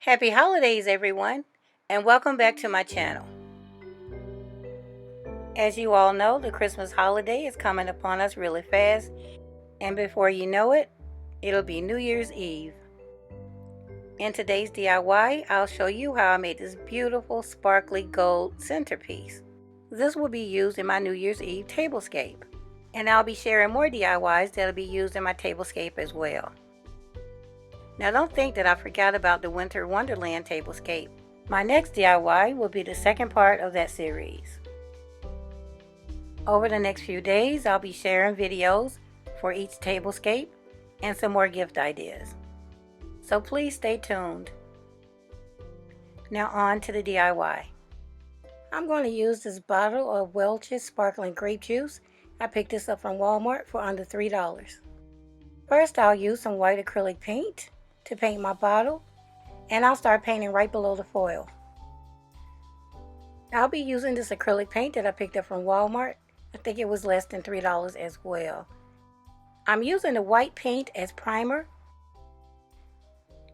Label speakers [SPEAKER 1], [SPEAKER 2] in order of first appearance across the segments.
[SPEAKER 1] Happy holidays, everyone, and welcome back to my channel. As you all know, the Christmas holiday is coming upon us really fast, and before you know it, it'll be New Year's Eve. In today's DIY, I'll show you how I made this beautiful sparkly gold centerpiece. This will be used in my New Year's Eve tablescape, and I'll be sharing more DIYs that'll be used in my tablescape as well. Now don't think that I forgot about the Winter Wonderland Tablescape. My next DIY will be the second part of that series. Over the next few days, I'll be sharing videos for each tablescape and some more gift ideas. So please stay tuned. Now on to the DIY. I'm going to use this bottle of Welch's sparkling grape juice. I picked this up from Walmart for under $3. First, I'll use some white acrylic paint to paint my bottle, and I'll start painting right below the foil. I'll be using this acrylic paint that I picked up from Walmart. I think it was less than $3 as well. I'm using the white paint as primer.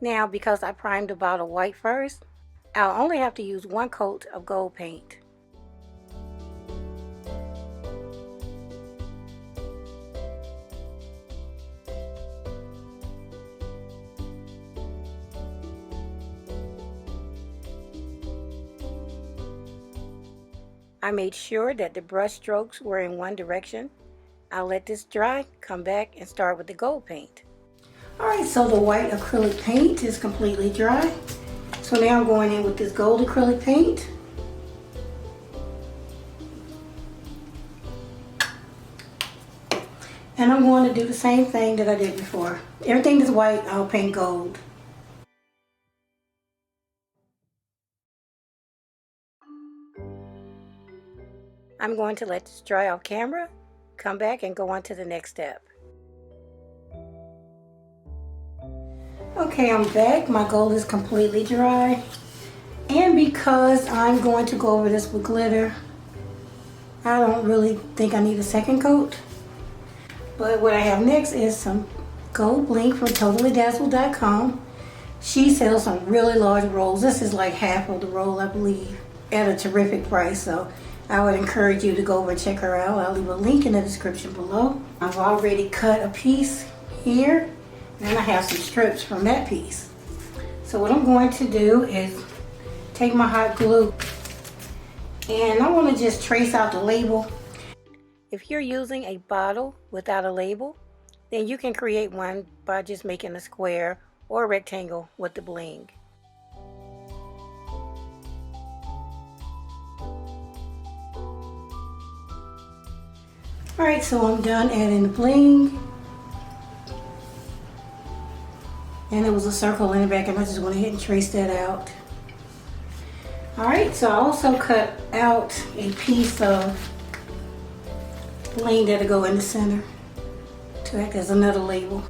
[SPEAKER 1] Now, because I primed the bottle white first, I'll only have to use one coat of gold paint. I made sure that the brush strokes were in one direction. I'll let this dry, come back, and start with the gold paint. Alright, so the white acrylic paint is completely dry. So now I'm going in with this gold acrylic paint. And I'm going to do the same thing that I did before. Everything that's white, I'll paint gold. I'm going to let this dry off camera, come back and go on to the next step. Okay, I'm back. My gold is completely dry. And because I'm going to go over this with glitter, I don't really think I need a second coat. But what I have next is some gold Bling from totallydazzled.com. She sells some really large rolls. This is like half of the roll, I believe, at a terrific price. So I would encourage you to go over and check her out. I'll leave a link in the description below. I've already cut a piece here, and I have some strips from that piece. So what I'm going to do is take my hot glue, and I want to just trace out the label. If you're using a bottle without a label, then you can create one by just making a square or a rectangle with the bling. Alright, so I'm done adding the bling. And there was a circle in the back, and I just went ahead and traced that out. Alright, so I also cut out a piece of bling that'll go in the center to act as another label.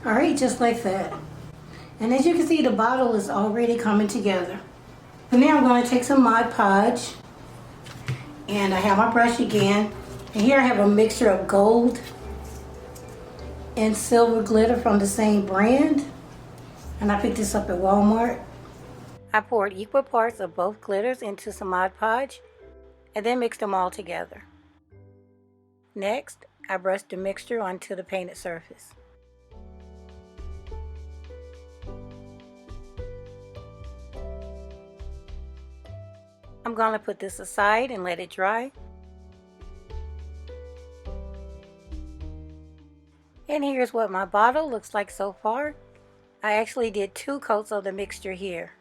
[SPEAKER 1] Alright, just like that. And as you can see, the bottle is already coming together. So now I'm going to take some Mod Podge, and I have my brush again. And here I have a mixture of gold and silver glitter from the same brand. And I picked this up at Walmart. I poured equal parts of both glitters into some Mod Podge and then mixed them all together. Next, I brushed the mixture onto the painted surface. I'm going to put this aside and let it dry. And here's what my bottle looks like so far. I actually did 2 coats of the mixture here.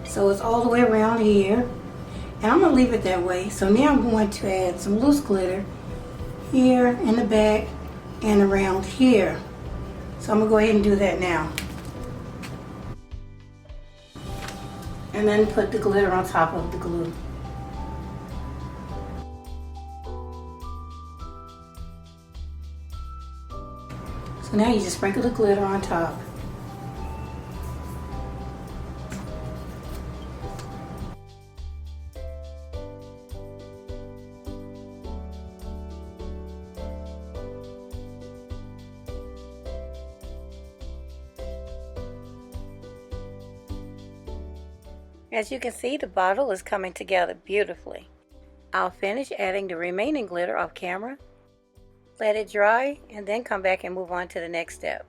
[SPEAKER 1] So it's all the way around here. And I'm going to leave it that way. So now I'm going to add some loose glitter here in the back and around here. So I'm going to go ahead and do that now. and then put the glitter on top of the glue. So now you just sprinkle the glitter on top. As you can see, the bottle is coming together beautifully. I'll finish adding the remaining glitter off camera, let it dry, and then come back and move on to the next step.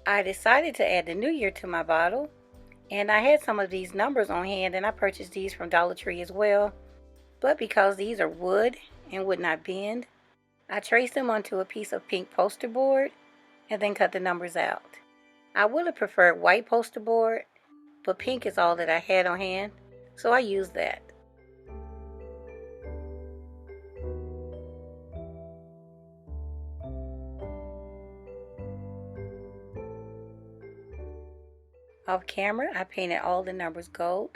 [SPEAKER 1] I decided to add the new year to my bottle, and I had some of these numbers on hand, and I purchased these from Dollar Tree as well. But because these are wood and would not bend, I traced them onto a piece of pink poster board and then cut the numbers out. I would have preferred white poster board, but pink is all that I had on hand, so I used that. Off camera, I painted all the numbers gold,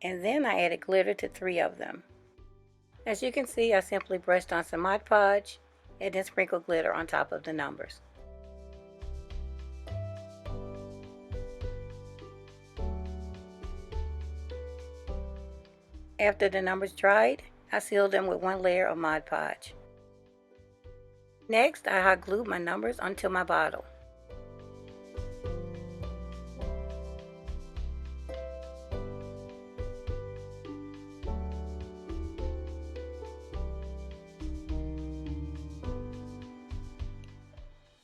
[SPEAKER 1] and then I added glitter to 3 of them. As you can see, I simply brushed on some Mod Podge and then sprinkled glitter on top of the numbers. After the numbers dried, I sealed them with 1 layer of Mod Podge. Next, I hot glued my numbers onto my bottle.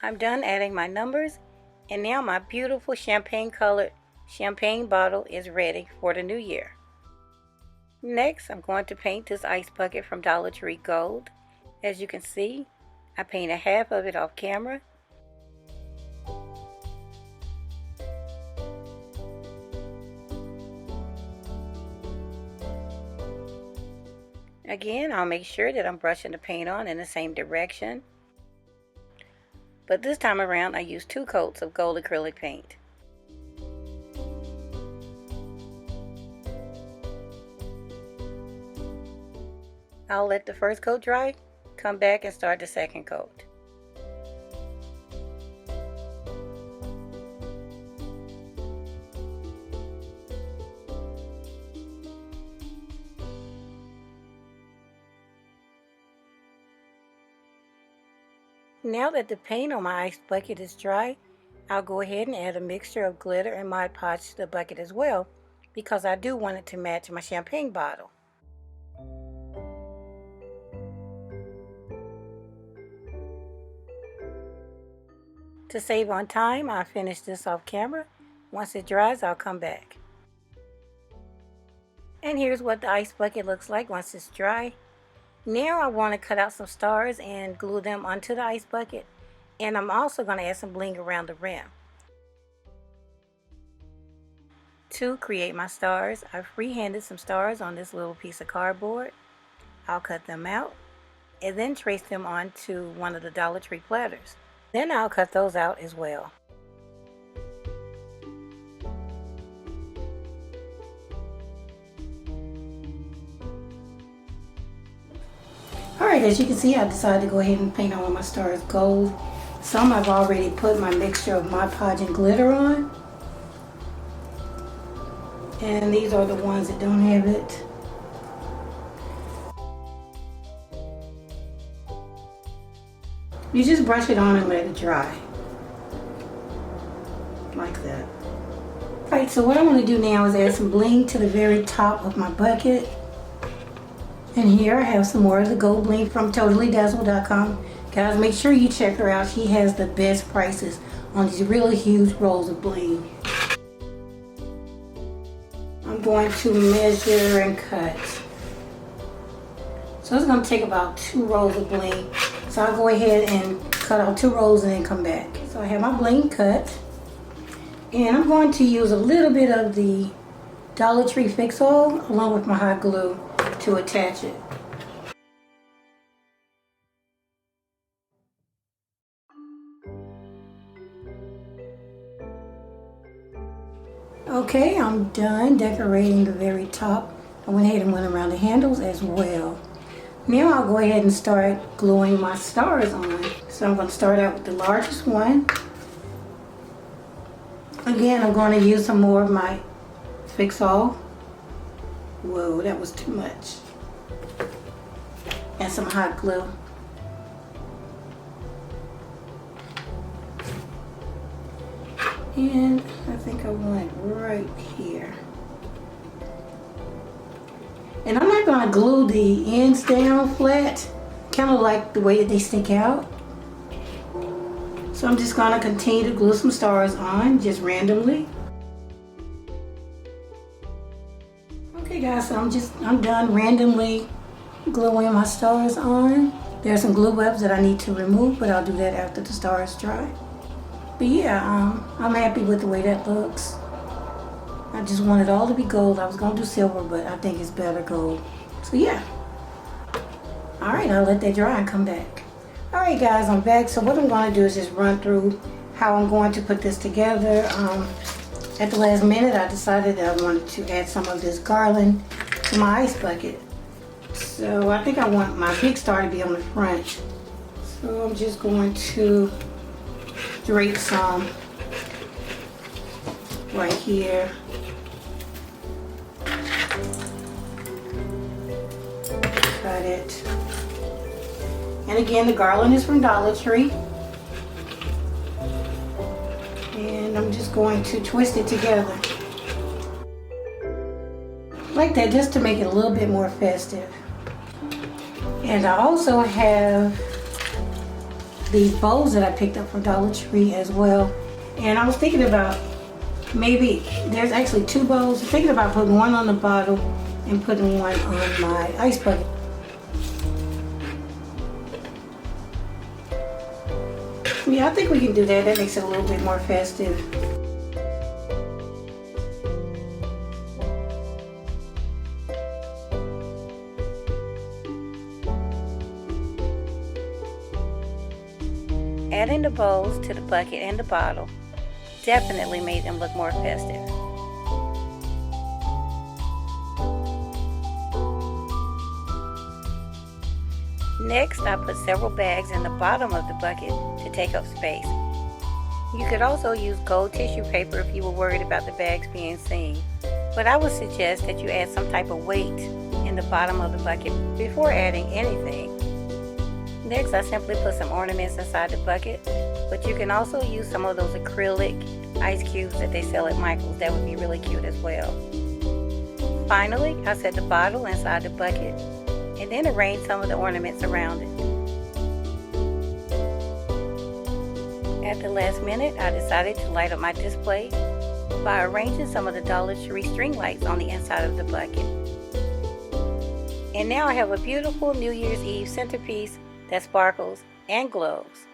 [SPEAKER 1] I'm done adding my numbers, and now my beautiful champagne colored champagne bottle is ready for the new year. Next, I'm going to paint this ice bucket from Dollar Tree gold. As you can see, I painted half of it off camera. Again, I'll make sure that I'm brushing the paint on in the same direction. But this time around, I used 2 coats of gold acrylic paint. I'll let the first coat dry, come back and start the second coat. Now that the paint on my ice bucket is dry, I'll go ahead and add a mixture of glitter and Mod Podge to the bucket as well, because I do want it to match my champagne bottle. To save on time, I'll finish this off camera. Once it dries, I'll come back. And here's what the ice bucket looks like once it's dry. Now I want to cut out some stars and glue them onto the ice bucket. And I'm also going to add some bling around the rim. To create my stars, I freehanded some stars on this little piece of cardboard. I'll cut them out and then trace them onto one of the Dollar Tree platters. Then I'll cut those out as well. Alright, as you can see, I decided to go ahead and paint all of my stars gold. Some I've already put my mixture of Mod Podge and glitter on. And these are the ones that don't have it. You just brush it on and let it dry. Like that. Alright, so what I want to do now is add some bling to the very top of my bucket. And here I have some more of the gold bling from totallydazzle.com. Guys, make sure you check her out. She has the best prices on these really huge rolls of bling. I'm going to measure and cut. So it's going to take about 2 rolls of bling. So I'll go ahead and cut out 2 rolls and then come back. So I have my bling cut. And I'm going to use a little bit of the Dollar Tree Fix Oil along with my hot glue to attach it. Okay, I'm done decorating the very top. I went ahead and went around the handles as well. Now I'll go ahead and start gluing my stars on. So I'm going to start out with the largest one. Again, I'm going to use some more of my Fix All. Whoa, that was too much. And some hot glue. And I think I want it right here. And I'm not going to glue the ends down flat, kind of like the way that they stick out. So I'm just going to continue to glue some stars on, just randomly. Okay guys, so I'm done randomly gluing my stars on. There are some glue webs that I need to remove, but I'll do that after the stars dry. But yeah, I'm happy with the way that looks. I just want it all to be gold. I was going to do silver, but I think it's better gold. So yeah. Alright, I'll let that dry and come back. Alright guys, I'm back. So what I'm going to do is just run through how I'm going to put this together. At the last minute, I decided that I wanted to add some of this garland to my ice bucket. So I think I want my big star to be on the front. So I'm just going to drape some right here. Cut it. And again, the garland is from Dollar Tree. And I'm just going to twist it together. Like that, just to make it a little bit more festive. And I also have these bows that I picked up from Dollar Tree as well. And I was thinking about maybe, there's actually two bows. I'm thinking about putting one on the bottle and putting one on my ice bucket. Yeah, I think we can do that. That makes it a little bit more festive.
[SPEAKER 2] Adding the bows to the bucket and the bottle definitely made them look more festive. Next, I put several bags in the bottom of the bucket to take up space. You could also use gold tissue paper if you were worried about the bags being seen, but I would suggest that you add some type of weight in the bottom of the bucket before adding anything. Next, I simply put some ornaments inside the bucket, but you can also use some of those acrylic ice cubes that they sell at Michael's. That would be really cute as well. Finally, I set the bottle inside the bucket and then arrange some of the ornaments around it. At the last minute, I decided to light up my display by arranging some of the Dollar Tree string lights on the inside of the bucket. And now I have a beautiful New Year's Eve centerpiece that sparkles and glows.